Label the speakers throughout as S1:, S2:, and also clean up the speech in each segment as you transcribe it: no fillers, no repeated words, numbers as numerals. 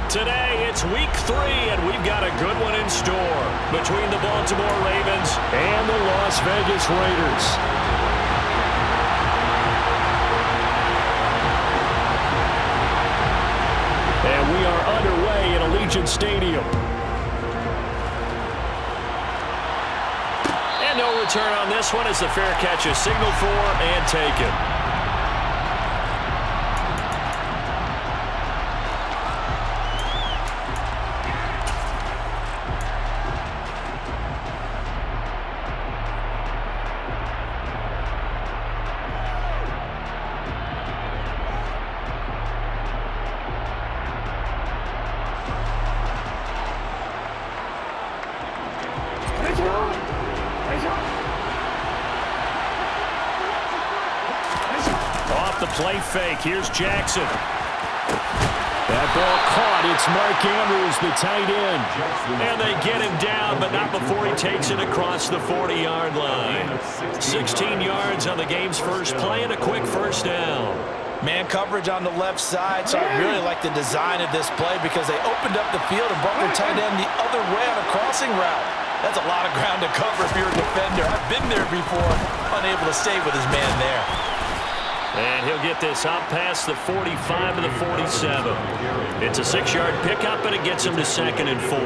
S1: Today, it's week 3, and we've got a good one in store between the Baltimore Ravens and the Las Vegas Raiders. And we are underway in Allegiant Stadium. And no return on this one as the fair catch is signaled for and taken. Off the play fake. Here's Jackson. That ball caught. It's Mark Andrews, the tight end. And they get him down, but not before he takes it across the 40-yard line. 16 yards on the game's first play and a quick first down.
S2: Man coverage on the left side, so I really like the design of this play because they opened up the field and brought their tight end the other way on a crossing route. That's a lot of ground to cover if you're a defender. I've been there before, unable to stay with his man there.
S1: And he'll get this out past the 45 to the 47. It's a 6-yard pickup, and it gets him to 2nd and 4.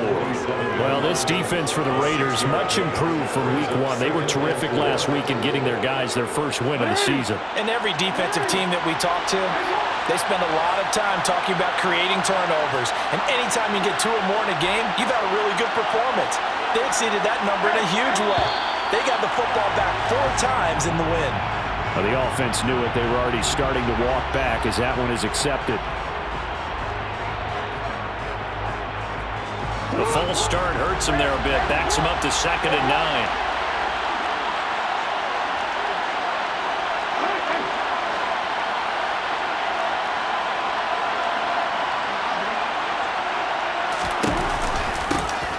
S3: Well, this defense for the Raiders, much improved from week 1. They were terrific last week in getting their guys their first win of the season.
S2: And every defensive team that we talk to, they spend a lot of time talking about creating turnovers. And anytime you get 2 or more in a game, you've had a really good performance. They exceeded that number in a huge way. They got the football back 4 times in the win.
S3: Well, the offense knew it. They were already starting to walk back as that one is accepted.
S1: The false start hurts him there a bit. Backs him up to 2nd and 9.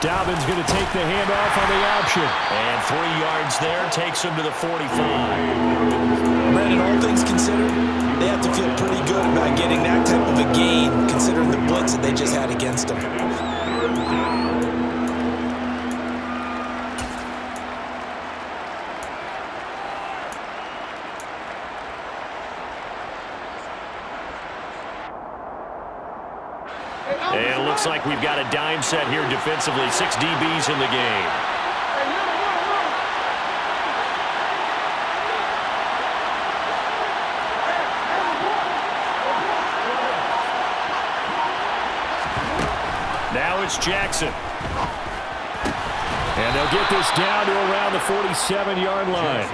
S3: Dobbins going to take the handoff on the option.
S1: And 3 yards there takes him to the 45.
S2: Brandon, all things considered, they have to feel pretty good about getting that type of a gain, considering the blitz that they just had against them.
S1: And it looks like we've got a dime set here defensively. 6 DBs in the game. Now it's Jackson.
S3: And they'll get this down to around the 47-yard line.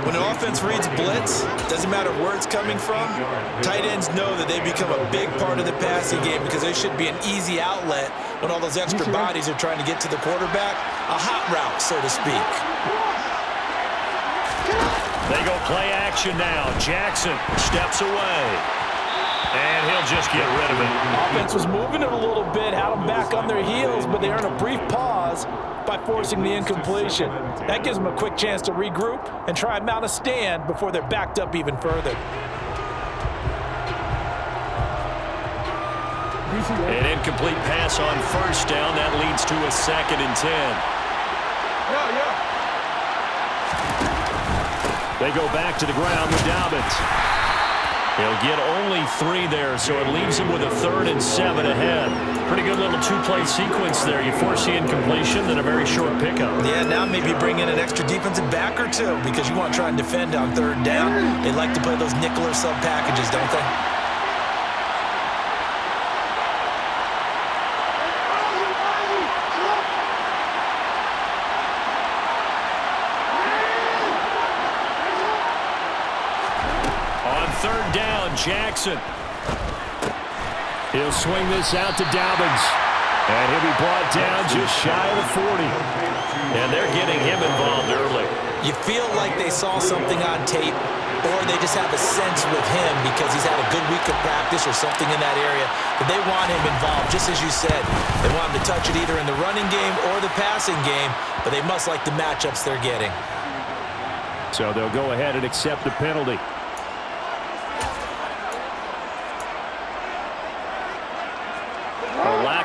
S2: When an offense reads blitz, doesn't matter where it's coming from, tight ends know that they become a big part of the passing game because they should be an easy outlet when all those extra bodies are trying to get to the quarterback. A hot route, so to speak.
S1: They go play action now. Jackson steps away. And he'll just get rid of it.
S2: Offense was moving it a little bit, had them back on their heels, but they earn a brief pause by forcing the incompletion. That gives them a quick chance to regroup and try and mount a stand before they're backed up even further.
S1: An incomplete pass on first down. That leads to a 2nd and 10.
S3: They go back to the ground with Dobbins.
S1: He'll get only 3 there, so it leaves him with a 3rd and 7 ahead. Pretty good little 2-play sequence there. You force the incompletion, then a very short pickup.
S2: Yeah, now maybe bring in an extra defensive back or 2 because you want to try and defend on 3rd down. They like to play those nickel or sub packages, don't they?
S1: On 3rd down, Jackson.
S3: He'll swing this out to Dobbins. And he'll be brought down just shy of the 40.
S1: And they're getting him involved early.
S2: You feel like they saw something on tape, or they just have a sense with him because he's had a good week of practice or something in that area, but they want him involved, just as you said. They want him to touch it either in the running game or the passing game, but they must like the matchups they're getting.
S3: So they'll go ahead and accept the penalty.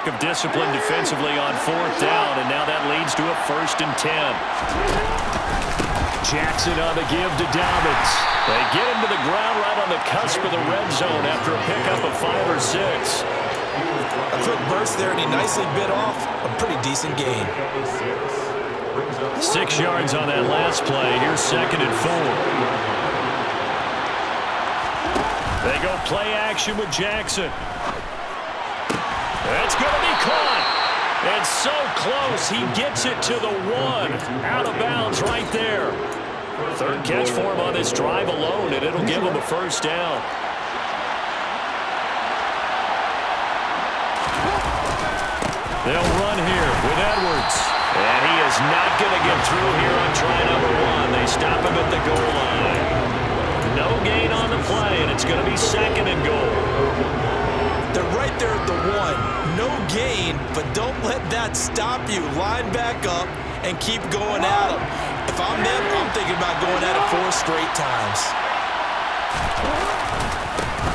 S3: lack of discipline defensively on 4th down, and now that leads to a 1st and 10. Jackson on the give to Dobbins. They get him to the ground right on the cusp of the red zone after a pickup of 5 or 6.
S2: A quick burst there, and he nicely bit off a pretty decent gain.
S3: 6 yards on that last play. Here's 2nd and 4. They go play action with Jackson. That's going to be caught. And so close, he gets it to the 1. Out of bounds right there. 3rd catch for him on this drive alone, and it'll give him a 1st down. They'll run here with Edwards. And he is not going to get through here on try number 1. They stop him at the goal line. No gain on the play, and it's going to be 2nd and goal.
S2: They're right there at the 1. No gain, but don't let that stop you. Line back up and keep going at them. If I'm them, I'm thinking about going at it 4 straight times.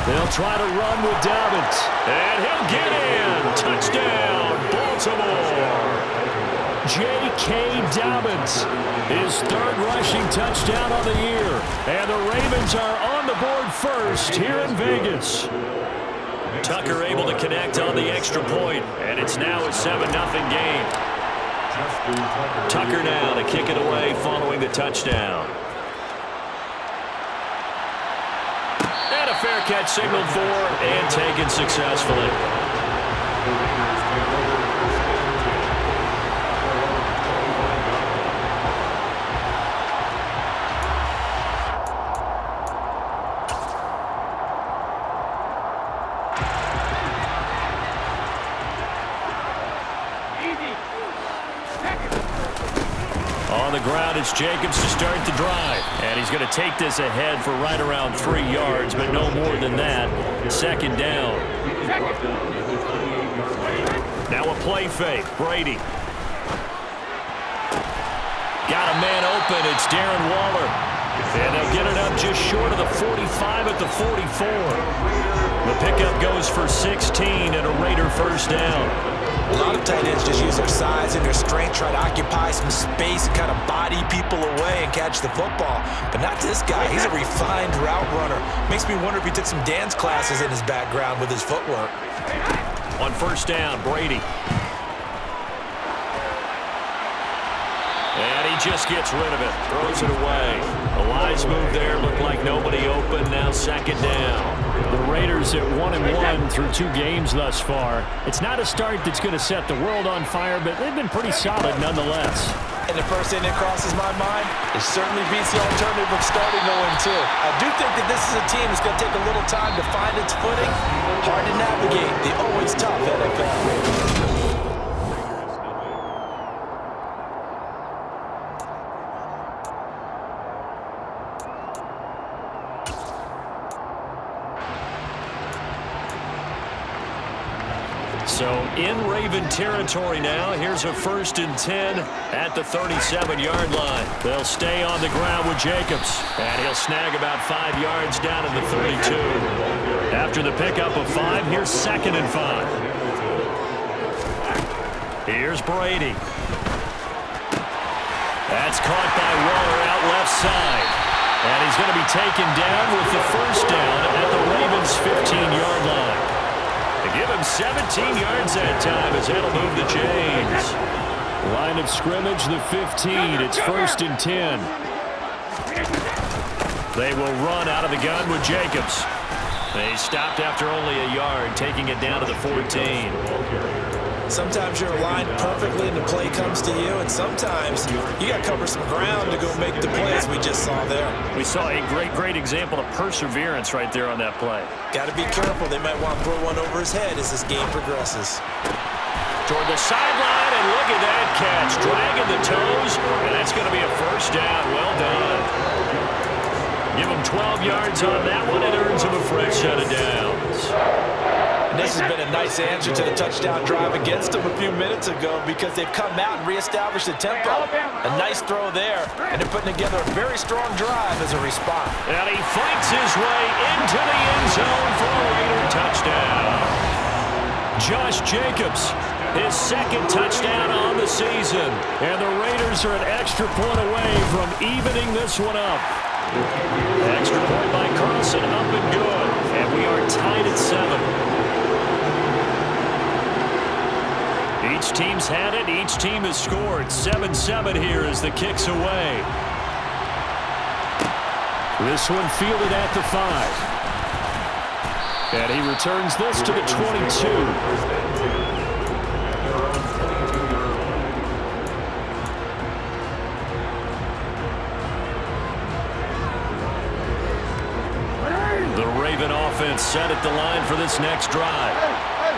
S3: They'll try to run with Dobbins. And he'll get in. Touchdown, Baltimore. J.K. Dobbins, his 3rd rushing touchdown of the year. And the Ravens are on the board first here in Vegas. Tucker able to connect on the extra point, and it's now a 7-0 game. Tucker now to kick it away following the touchdown. And a fair catch signaled for and taken successfully. On the ground, it's Jacobs to start the drive. And he's going to take this ahead for right around 3 yards, but no more than that. 2nd down. Now a play fake. Brady. Got a man open. It's Darren Waller. And they'll get it up just short of the 45 at the 44. The pickup goes for 16 and a Raider 1st down.
S2: A lot of tight ends just use their size and their strength, try to occupy some space and kind of body people away and catch the football. But not this guy. He's a refined route runner. Makes me wonder if he took some dance classes in his background with his footwork.
S3: On 1st down, Brady. And he just gets rid of it. Throws it away. A wise move there. Looked like nobody open. Now 2nd down. The Raiders at 1-1 through 2 games thus far. It's not a start that's going to set the world on fire, but they've been pretty solid nonetheless.
S2: And the first thing that crosses my mind, it certainly beats the alternative of starting 0-2. I do think that this is a team that's going to take a little time to find its footing. Hard to navigate the always tough NFL.
S3: So in Raven territory now. Here's a 1st and 10 at the 37-yard line. They'll stay on the ground with Jacobs. And he'll snag about 5 yards down to the 32. After the pickup of 5, here's 2nd and 5. Here's Brady. That's caught by Waller out left side. And he's going to be taken down with the 1st down at the Ravens' 15-yard line. They give him 17 yards that time as that'll move the chains. Line of scrimmage, the 15. It's 1st and 10. They will run out of the gun with Jacobs. They stopped after only a yard, taking it down to the 14.
S2: Sometimes you're aligned perfectly and the play comes to you, and sometimes you got to cover some ground to go make the plays we just saw there.
S3: We saw a great example of perseverance right there on that play.
S2: Got to be careful. They might want to throw one over his head as this game progresses.
S3: Toward the sideline, and look at that catch. Dragging the toes, and that's going to be a 1st down. Well done. Give him 12 yards on that one. It earns him a fresh set of downs.
S2: And this has been a nice answer to the touchdown drive against them a few minutes ago because they've come out and reestablished the tempo. A nice throw there, and they're putting together a very strong drive as a response.
S3: And he fights his way into the end zone for a Raider touchdown.
S1: Josh Jacobs, his second touchdown on the season. And the Raiders are an extra point away from evening this one up. Extra point by Carlson, up and good. And we are tied at 7. Each team's had it. Each team has scored. 7-7 here as the kick's away. This one fielded at the 5. And he returns this to the 22. The Raven offense set at the line for this next drive.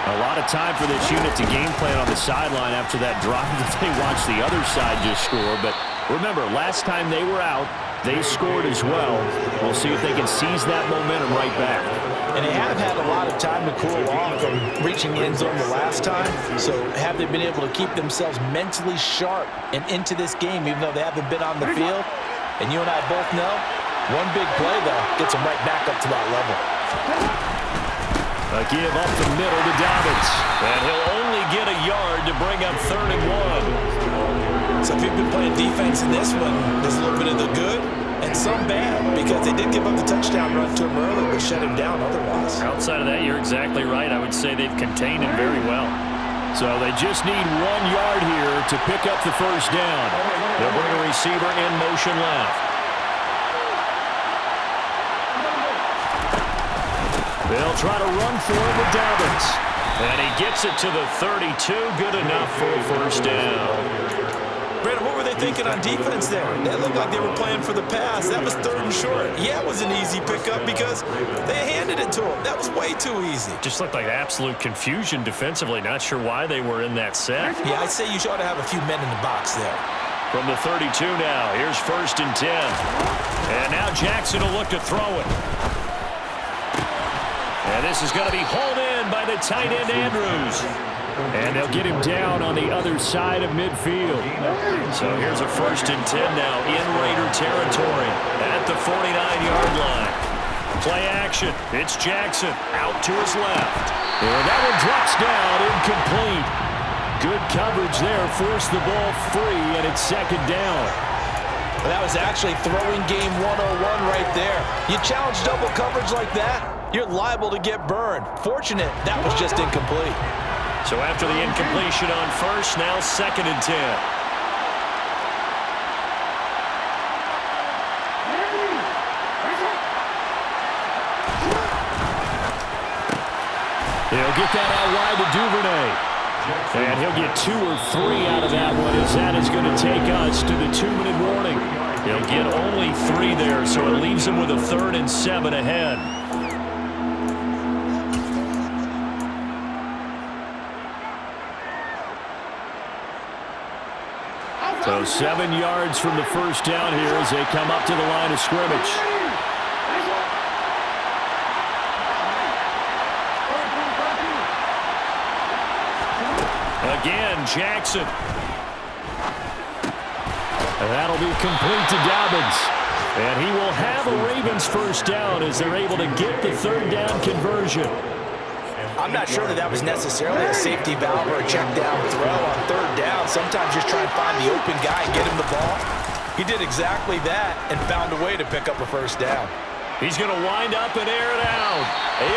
S1: A lot of time for this unit to game plan on the sideline after that drive that they watched the other side just score. But remember, last time they were out, they scored as well. We'll see if they can seize that momentum right back.
S2: And they have had a lot of time to cool off from reaching the end zone the last time. So have they been able to keep themselves mentally sharp and into this game, even though they haven't been on the field? And you and I both know, one big play, though, gets them right back up to that level.
S1: A give up the middle to Dobbins. And he'll only get a yard to bring up 3rd and 1.
S2: So if you've been playing defense in this one, there's a little bit of the good and some bad, because they did give up the touchdown run to him early, but shut him down otherwise.
S3: Outside of that, you're exactly right. I would say they've contained him very well.
S1: So they just need 1 yard here to pick up the first down. They'll bring a receiver in motion left. They'll try to run for it with Dobbins. And he gets it to the 32. Good enough for a first down.
S2: Brandon, what were they thinking on defense there? They looked like they were playing for the pass. That was 3rd and short. Yeah, it was an easy pickup because they handed it to him. That was way too easy.
S3: Just looked like absolute confusion defensively. Not sure why they were in that set.
S2: Yeah, I'd say you ought to have a few men in the box there.
S1: From the 32 now, here's 1st and 10. And now Jackson will look to throw it. And this is going to be hauled in by the tight end, Andrews. And they'll get him down on the other side of midfield. So here's a 1st and 10 now in Raider territory at the 49-yard line. Play action. It's Jackson out to his left. And that one drops down, incomplete. Good coverage there. Forced the ball free, and it's 2nd down.
S2: Well, that was actually throwing game 101 right there. You challenge double coverage like that, you're liable to get burned. Fortunate, that was just incomplete.
S1: So after the incompletion on 1st, now 2nd and 10. He'll get that out wide to Duvernay. And he'll get 2 or 3 out of that one, as that is going to take us to the 2-minute warning. He'll get only 3 there, so it leaves him with a 3rd and 7 ahead. So 7 yards from the first down here as they come up to the line of scrimmage. Again, Jackson. And that'll be complete to Dobbins. And he will have a Ravens first down as they're able to get the 3rd down conversion.
S2: I'm not sure that was necessarily a safety valve or a check down throw on 3rd down. Sometimes just try and find the open guy and get him the ball. He did exactly that and found a way to pick up a first down.
S1: He's going to wind up and air it out.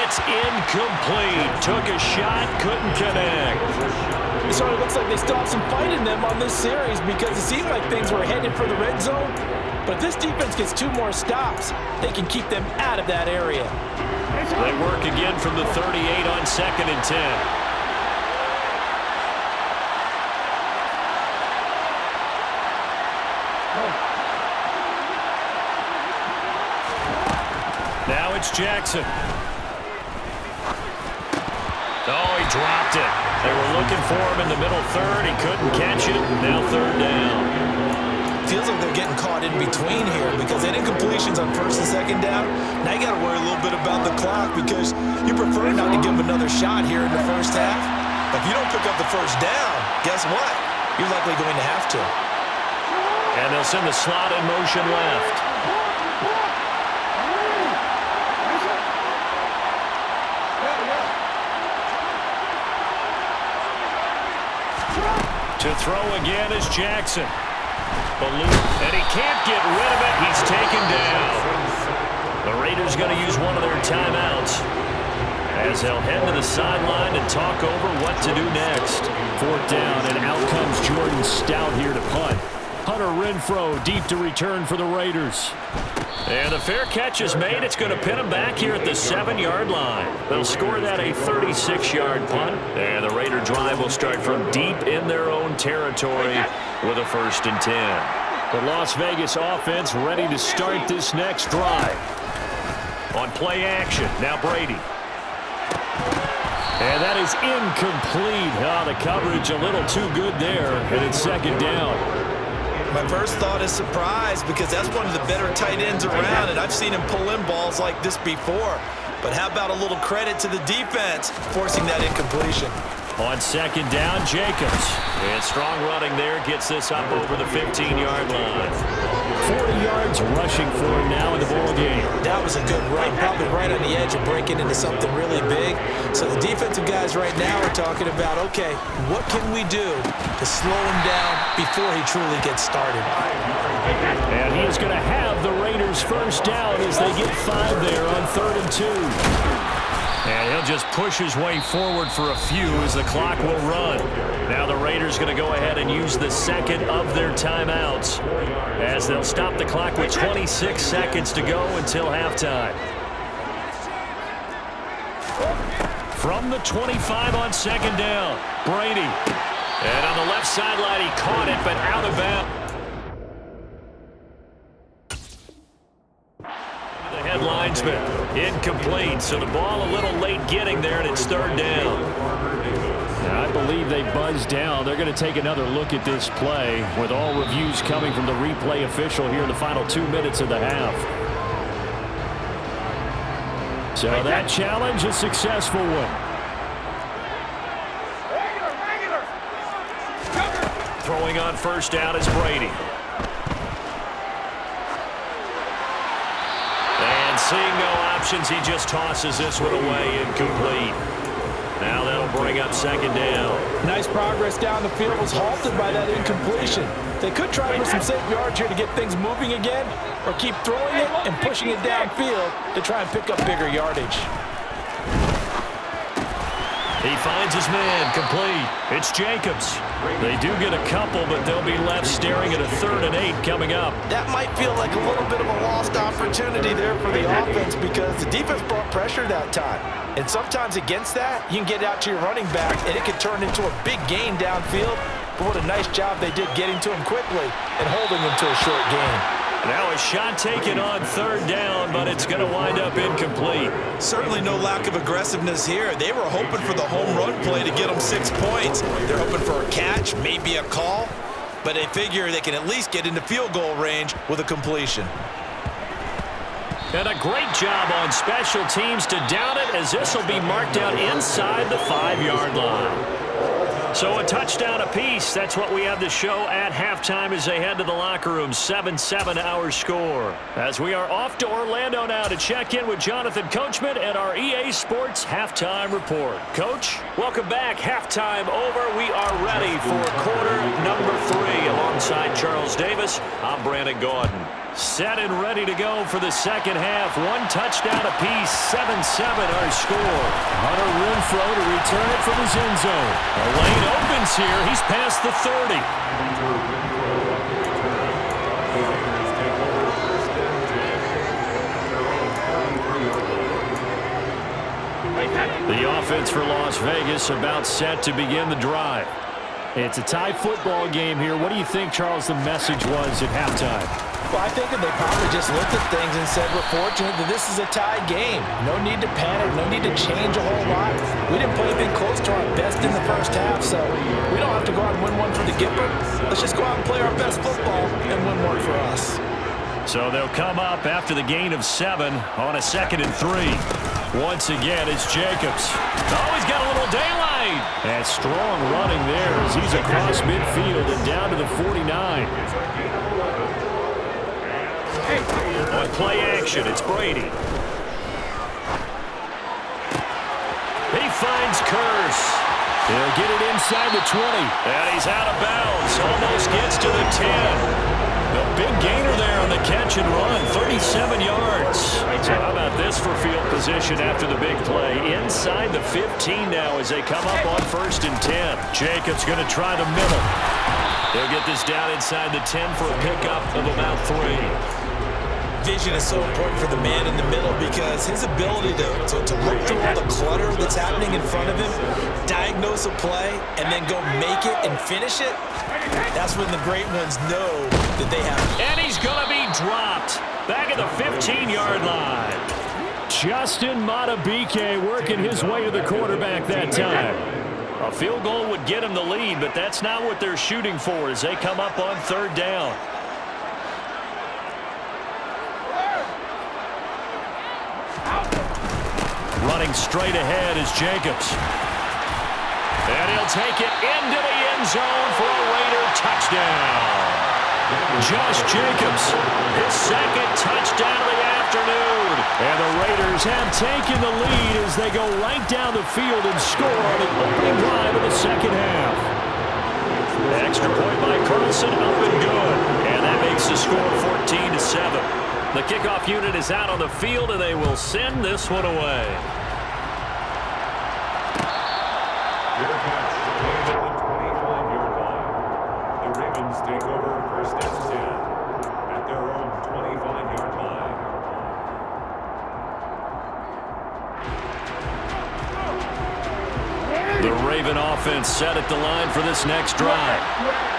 S1: It's incomplete. Took a shot, couldn't connect.
S2: So it looks like they still have some fight in them on this series because it seemed like things were headed for the red zone. But if this defense gets 2 more stops, they can keep them out of that area.
S1: They work again from the 38 on 2nd and 10. Now it's Jackson. Oh, he dropped it. They were looking for him in the middle 3rd. He couldn't catch it. Now 3rd down.
S2: Feels like they're getting caught in between here because they had incompletions on 1st and 2nd down. Now you got to worry a little bit about the clock because you prefer not to give them another shot here in the first half. If you don't pick up the first down, guess what? You're likely going to have to.
S1: And they'll send the slot in motion left. To throw again is Jackson. And he can't get rid of it. He's taken down. The Raiders going to use one of their timeouts as they'll head to the sideline and talk over what to do next.
S3: 4th down, and out comes Jordan Stout here to punt. Hunter Renfrow deep to return for the Raiders.
S1: And the fair catch is made. It's going to pin him back here at the 7-yard line. They'll score that a 36-yard punt. And the Raider drive will start from deep in their own territory with a 1st and 10.
S3: The Las Vegas offense ready to start this next drive.
S1: On play action, now Brady.
S3: And that is incomplete. The coverage a little too good there, and it's 2nd down.
S2: My first thought is surprise because that's one of the better tight ends around, and I've seen him pull in balls like this before. But how about a little credit to the defense forcing that incompletion?
S1: On 2nd down, Jacobs. And strong running there gets this up over the 15-yard line.
S3: 40 yards rushing for him now in the ball game.
S2: That was a good run, probably right on the edge of breaking into something really big. So the defensive guys right now are talking about, okay, what can we do to slow him down before he truly gets started?
S3: And he is going to have the Raiders' 1st down as they get 5 there on 3rd and 2.
S1: And he'll just push his way forward for a few as the clock will run. Now the Raiders going to go ahead and use the 2nd of their timeouts as they'll stop the clock with 26 seconds to go until halftime. From the 25 on 2nd down, Brady. And on the left sideline, he caught it, but out of bounds. The head linesman. Incomplete, so the ball a little late getting there, and it's 3rd down.
S3: Now, I believe they buzzed down. They're going to take another look at this play with all reviews coming from the replay official here in the final 2 minutes of the half. So that challenge, a successful one.
S1: Throwing on 1st down is Brady. And seeing no options, he just tosses this one away, incomplete. Now that'll bring up 2nd down.
S2: Nice progress down the field was halted by that incompletion. They could try for some safe yards here to get things moving again, or keep throwing it and pushing it downfield to try and pick up bigger yardage.
S1: He finds his man, complete. It's Jacobs. They do get a couple, but they'll be left staring at a 3rd and 8 coming up.
S2: That might feel like a little bit of a lost opportunity there for the offense because the defense brought pressure that time. And sometimes against that, you can get out to your running back, and it can turn into a big gain downfield. But what a nice job they did getting to him quickly and holding him to a short gain.
S1: Now a shot taken on 3rd down, but it's going to wind up incomplete.
S2: Certainly no lack of aggressiveness here. They were hoping for the home run play to get them 6 points. They're hoping for a catch, maybe a call, but they figure they can at least get into field goal range with a completion.
S1: And a great job on special teams to down it as this will be marked out inside the 5-yard line. So a touchdown apiece. That's what we have to show at halftime as they head to the locker room. 7-7 our score. As we are off to Orlando now to check in with Jonathan Coachman and our EA Sports Halftime Report. Coach, welcome back. Halftime over. We are ready for quarter number 3. Alongside Charles Davis, I'm Brandon Gaudin. Set and ready to go for the second half. 1 touchdown apiece. 7-7 our score.
S3: Hunter Renfrow to return it from his end zone.
S1: The lane opens here. He's past the 30.
S3: The offense for Las Vegas about set to begin the drive. It's a tie football game here. What do you think, Charles, the message was at halftime?
S2: Well, I think that they probably just looked at things and said, we're fortunate that this is a tie game. No need to panic, no need to change a whole lot. We didn't play anything close to our best in the first half, so we don't have to go out and win one for the Gipper. Let's just go out and play our best football and win one for us.
S1: So they'll come up after the gain of 7 on a 2nd and 3. Once again, it's Jacobs. Oh, he's got a little daylight.
S3: And strong running there as he's across midfield and down to the 49.
S1: On play action, it's Brady. He finds Curse.
S3: He'll get it inside the 20.
S1: And he's out of bounds. Almost gets to the 10. The big gainer there on the catch and run, 37 yards. So how about this for field position after the big play? Inside the 15 now as they come up on 1st and 10.
S3: Jacobs going to try the middle.
S1: They'll get this down inside the 10 for a pickup of about 3.
S2: Vision is so important for the man in the middle because his ability to look through all the clutter that's happening in front of him, diagnose a play, and then go make it and finish it, that's when the great ones know that they have.
S1: And he's going to be dropped back at the 15-yard line.
S3: Justin Madubuike working his way to the quarterback that time.
S1: A field goal would get him the lead, but that's not what they're shooting for as they come up on 3rd down.
S3: Running straight ahead is Jacobs.
S1: And he'll take it into the end zone for a Raider touchdown.
S3: Josh Jacobs,
S1: his 2nd touchdown of the afternoon.
S3: And the Raiders have taken the lead as they go right down the field and score on the opening drive of the 2nd half.
S1: Extra point by Carlson, up and good. And that makes the score 14-7. The kickoff unit is out on the field, and they will send this one away.
S4: Your catch, at the 25-yard line. The Ravens take over 1st and 10 at their own 25-yard line.
S1: The Raven offense set at the line for this next drive.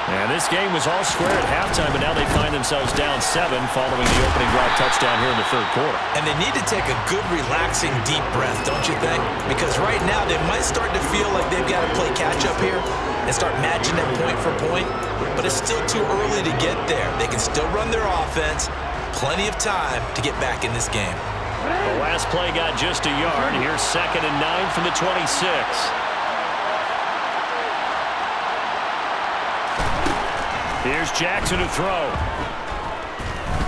S3: And this game was all square at halftime, but now they find themselves down 7 following the opening drive touchdown here in the 3rd quarter.
S2: And they need to take a good, relaxing, deep breath, don't you think? Because right now they might start to feel like they've got to play catch-up here and start matching them point for point. But it's still too early to get there. They can still run their offense. Plenty of time to get back in this game.
S1: The last play got just a yard. Here's 2nd and 9 from the 26.
S3: Here's Jackson to throw.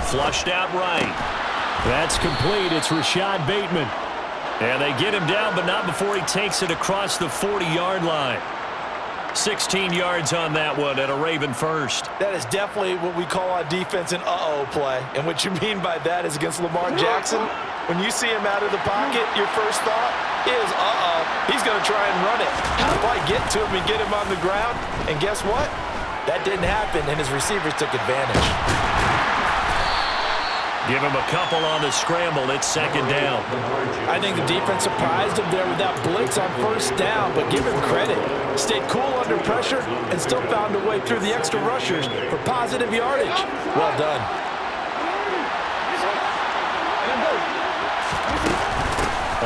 S1: Flushed out right.
S3: That's complete. It's Rashad Bateman.
S1: And they get him down, but not before he takes it across the 40-yard line. 16 yards on that one and a Raven first.
S5: That is definitely what we call on defense an uh-oh play. And what you mean by that is against Lamar Jackson, when you see him out of the pocket, your first thought is, uh-oh, he's going to try and run it. Probably get to him and get him on the ground. And guess what? That didn't happen, and his receivers took advantage.
S1: Give him a couple on the scramble. It's 2nd down.
S5: I think the defense surprised him there with that blitz on 1st down, but give him credit. Stayed cool under pressure and still found a way through the extra rushers for positive yardage. Well done.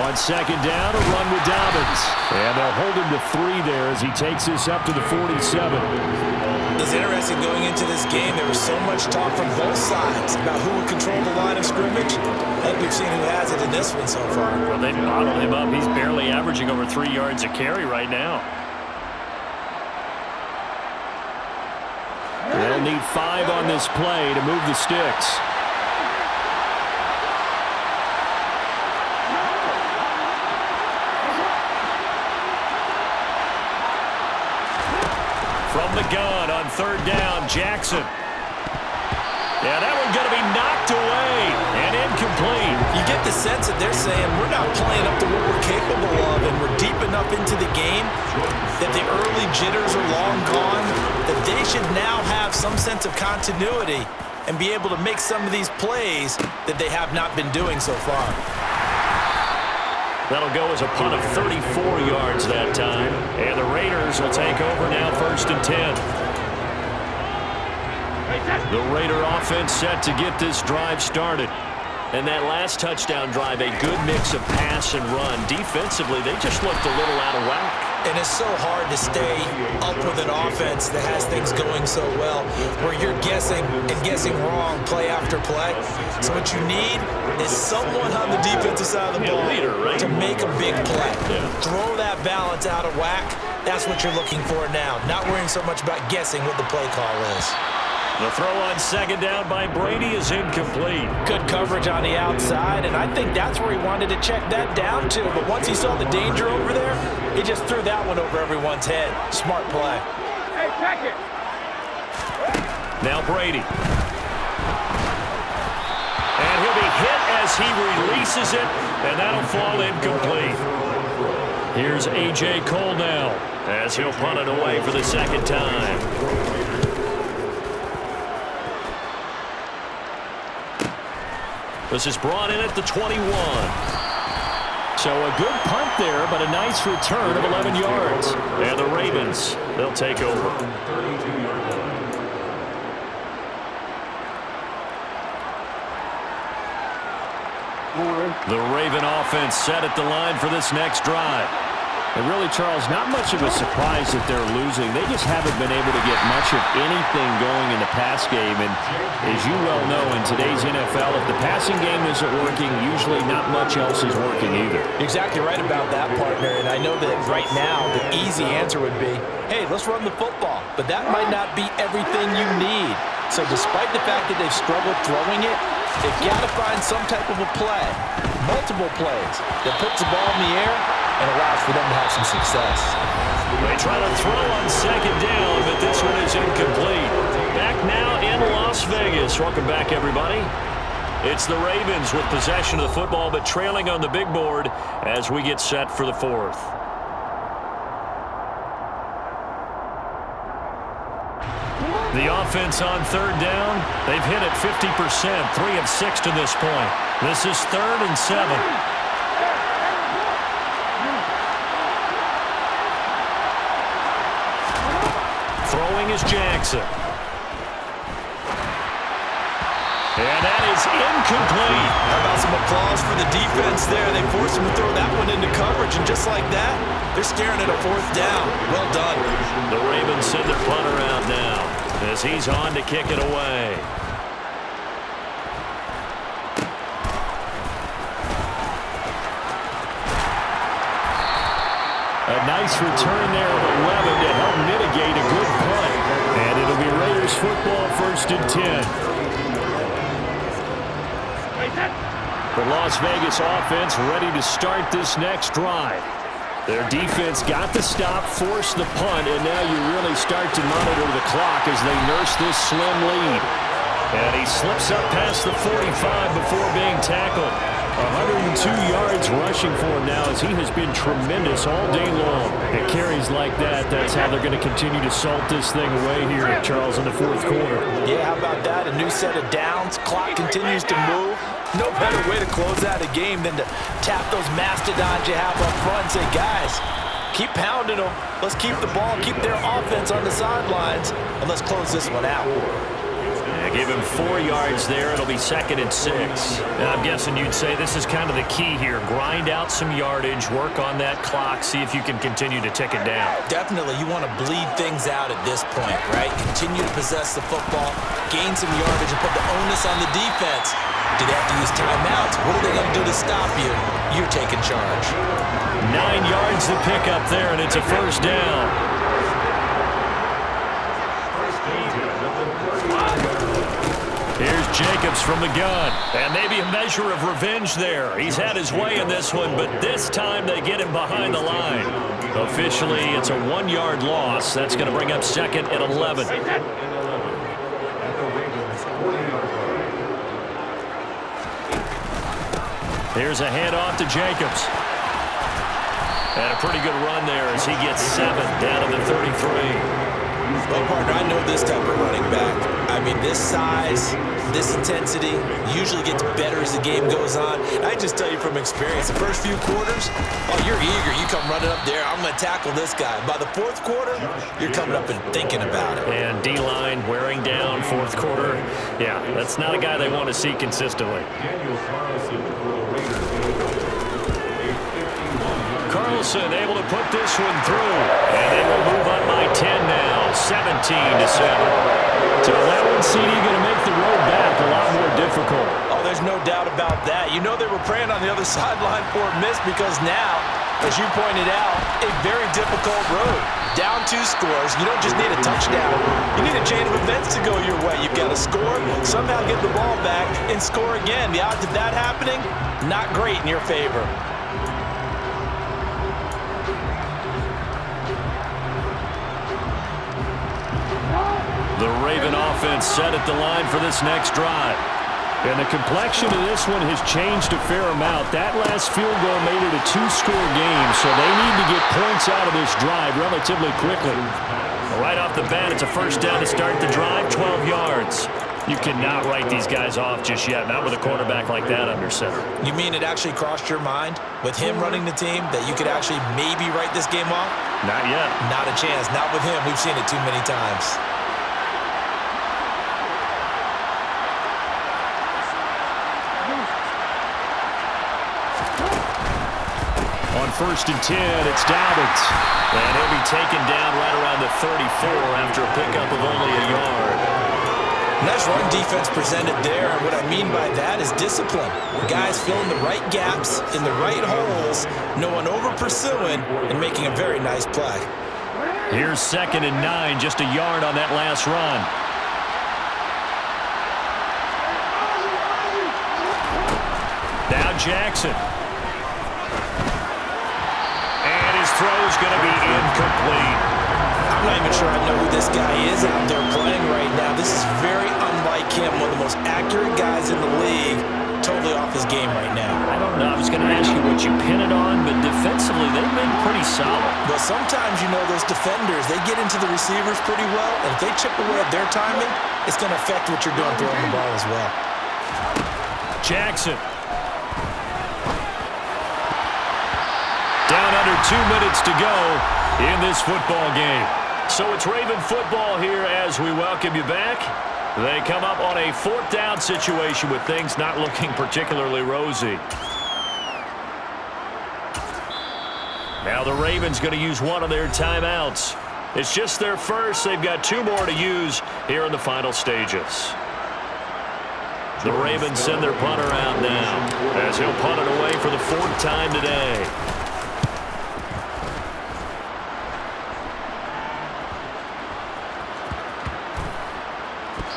S3: On 2nd down, a run with Dobbins. And they'll hold him to 3 there as he takes this up to the 47.
S2: It's interesting going into this game. There was so much talk from both sides about who would control the line of scrimmage. I think we've seen who has it in this one so far.
S1: Well, they bottled him up. He's barely averaging over 3 yards a carry right now.
S3: They'll need 5 on this play to move the sticks.
S1: From the gun on 3rd down, Jackson. Yeah, that one's going to be knocked away and incomplete.
S2: You get the sense that they're saying we're not playing up to what we're capable of, and we're deep enough into the game that the early jitters are long gone, that they should now have some sense of continuity and be able to make some of these plays that they have not been doing so far.
S1: That'll go as a punt of 34 yards that time. And the Raiders will take over now 1st and 10. The Raider offense set to get this drive started. And that last touchdown drive, a good mix of pass and run. Defensively, they just looked a little out of whack.
S2: And it's so hard to stay up with an offense that has things going so well, where you're guessing and guessing wrong play after play. So what you need is someone on the defensive side of the ball to make a big play. Throw that balance out of whack. That's what you're looking for now. Not worrying so much about guessing what the play call is.
S1: The throw on second down by Brady is incomplete.
S5: Good coverage on the outside, and I think that's where he wanted to check that down to. But once he saw the danger over there, he just threw that one over everyone's head. Smart play.
S6: Hey, check it.
S1: Now Brady. And he'll be hit as he releases it, and that'll fall incomplete. Here's A.J. Cole now as he'll punt it away for the second time. This is brought in at the 21. So a good punt there, but a nice return of 11 yards. And the Ravens, they'll take over.
S4: 32-yard line.
S1: The Raven offense set at the line for this next drive.
S3: And really, Charles, not much of a surprise that they're losing. They just haven't been able to get much of anything going in the pass game. And as you well know, in today's NFL, if the passing game isn't working, usually not much else is working either.
S5: Exactly right about that, partner. And I know that right now the easy answer would be, hey, let's run the football. But that might not be everything you need. So despite the fact that they've struggled throwing it, they've got to find some type of a play, multiple plays, that puts the ball in the air and allows for them to have some success.
S1: They try to throw on second down, but this one is incomplete. Back now in Las Vegas. Welcome back, everybody. It's the Ravens with possession of the football, but trailing on the big board as we get set for the fourth. The offense on third down, they've hit it 50%, 3 of 6 to this point. This is 3rd and 7. Throwing is Jackson. And that is incomplete.
S5: How about some applause for the defense there? They forced him to throw that one into coverage, and just like that, they're staring at a 4th down. Well done.
S1: The Ravens send their punter out now as he's on to kick it away.
S3: A nice return there of 11 to help mitigate a good punt. And it'll be Raiders football, 1st and 10. The Las Vegas offense ready to start this next drive. Their defense got the stop, forced the punt, and now you really start to monitor the clock as they nurse this slim lead. And he slips up past the 45 before being tackled. 102 yards rushing for him now as he has been tremendous all day long. At carries like that, that's how they're going to continue to salt this thing away here, Charles, in the 4th quarter.
S5: Yeah, how about that? A new set of downs. Clock continues to move. No better way to close out a game than to tap those mastodons you have up front and say, guys, keep pounding them. Let's keep the ball, keep their offense on the sidelines, and let's close this one out.
S1: Give him 4 yards there. It'll be 2nd and 6. And I'm guessing you'd say this is kind of the key here. Grind out some yardage, work on that clock, see if you can continue to tick it down.
S2: Definitely, you want to bleed things out at this point, right? Continue to possess the football, gain some yardage, and put the onus on the defense. Do they have to use timeouts? What are they going to do to stop you? You're taking charge.
S1: 9 yards to pick up there, and it's a 1st down. Here's Jacobs from the gun, and maybe a measure of revenge there. He's had his way in this one, but this time they get him behind the line. Officially, it's a 1-yard loss. That's going to bring up 2nd and 11. Here's a handoff to Jacobs. And a pretty good run there as he gets 7 down to the 33.
S2: Well, partner, I know this type of running back. I mean, this size, this intensity usually gets better as the game goes on. I just tell you from experience, the first few quarters, oh, you're eager. You come running up there, I'm going to tackle this guy. By the 4th quarter, you're coming up and thinking about it.
S1: And D-line wearing down 4th quarter. Yeah, that's not a guy they want to see consistently. Carlson able to put this one through. And they will move up by 10 now, 17-7.
S3: So that one, CD, going to make the road back a lot more difficult.
S5: Oh, there's no doubt about that. You know they were praying on the other sideline for a miss because now
S2: As you pointed out, a very difficult road. Down 2 scores, you don't just need a touchdown. You need a chain of events to go your way. You've got to score, somehow get the ball back, and score again. The odds of that happening, not great in your favor.
S1: The Raven offense set at the line for this next drive. And the complexion of this one has changed a fair amount. That last field goal made it a 2-score game, so they need to get points out of this drive relatively quickly. Right off the bat, it's a first down to start the drive, 12 yards. You cannot write these guys off just yet, not with a quarterback like that under center.
S2: You mean it actually crossed your mind with him running the team that you could actually maybe write this game off?
S1: Not yet.
S2: Not a chance. Not with him. We've seen it too many times.
S1: On 1st and 10, it's Dobbins. And he'll be taken down right around the 34 after a pickup of only a yard.
S2: Nice run defense presented there, and what I mean by that is discipline. Guys filling the right gaps in the right holes, no one over-pursuing, and making a very nice play.
S1: Here's 2nd and 9, just a yard on that last run. Now Jackson. And his throw's going to be incomplete.
S2: I'm not even sure I know who this guy is out there playing right now. This is very unlike him, one of the most accurate guys in the league. Totally off his game right now.
S1: I don't know. I was going to ask you what you pin it on, but defensively, they've been pretty solid.
S2: But sometimes, you know, those defenders, they get into the receivers pretty well, and if they chip away at their timing, it's going to affect what you're doing throwing the ball as well.
S1: Jackson. Down under 2 minutes to go in this football game. So it's Raven football here as we welcome you back. They come up on a 4th down situation with things not looking particularly rosy. Now the Ravens going to use one of their timeouts. It's just their first. They've got 2 more to use here in the final stages. The Ravens send their punter out now as he'll punt it away for the 4th time today.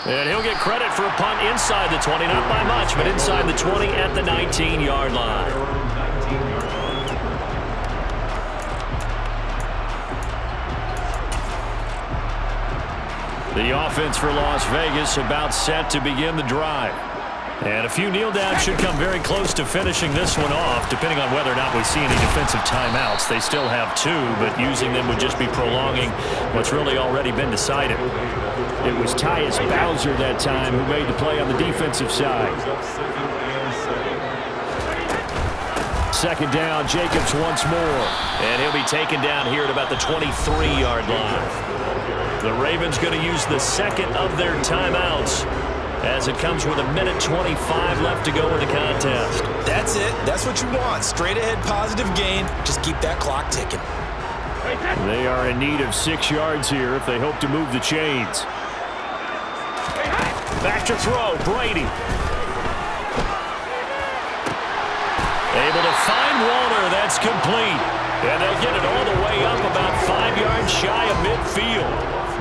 S1: And he'll get credit for a punt inside the 20, not by much, but inside the 20 at the 19-yard line. The offense for Las Vegas about set to begin the drive. And a few kneel downs should come very close to finishing this one off, depending on whether or not we see any defensive timeouts. They still have 2, but using them would just be prolonging what's really already been decided. It was Tyus Bowser that time who made the play on the defensive side. 2nd down, Jacobs once more. And he'll be taken down here at about the 23-yard line. The Ravens going to use the 2nd of their timeouts as it comes with 1:25 left to go in the contest.
S2: That's it. That's what you want. Straight ahead positive gain. Just keep that clock ticking.
S1: They are in need of 6 yards here if they hope to move the chains. Back to throw, Brady. Able to find Walter, that's complete. And they'll get it all the way up about 5 yards shy of midfield.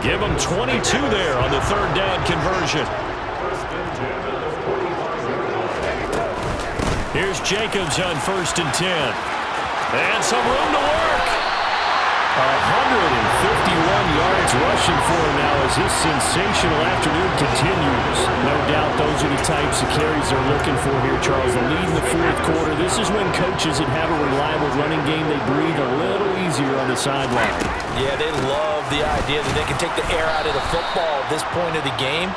S1: Give them 22 there on the 3rd down conversion. Here's Jacobs on 1st and 10. And some room to work. 151 yards rushing for him now as this sensational afternoon continues. No doubt those are the types of carries they're looking for here, Charles. The lead in the 4th quarter. This is when coaches that have a reliable running game, they breathe a little easier on the sideline.
S2: Yeah, they love the idea that they can take the air out of the football at this point of the game.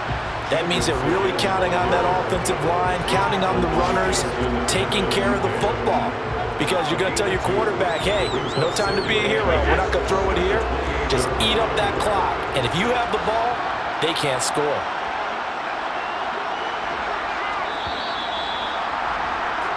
S2: That means they're really counting on that offensive line, counting on the runners, taking care of the football. Because you're going to tell your quarterback, hey, no time to be a hero. We're not going to throw it here. Just eat up that clock. And if you have the ball, they can't score.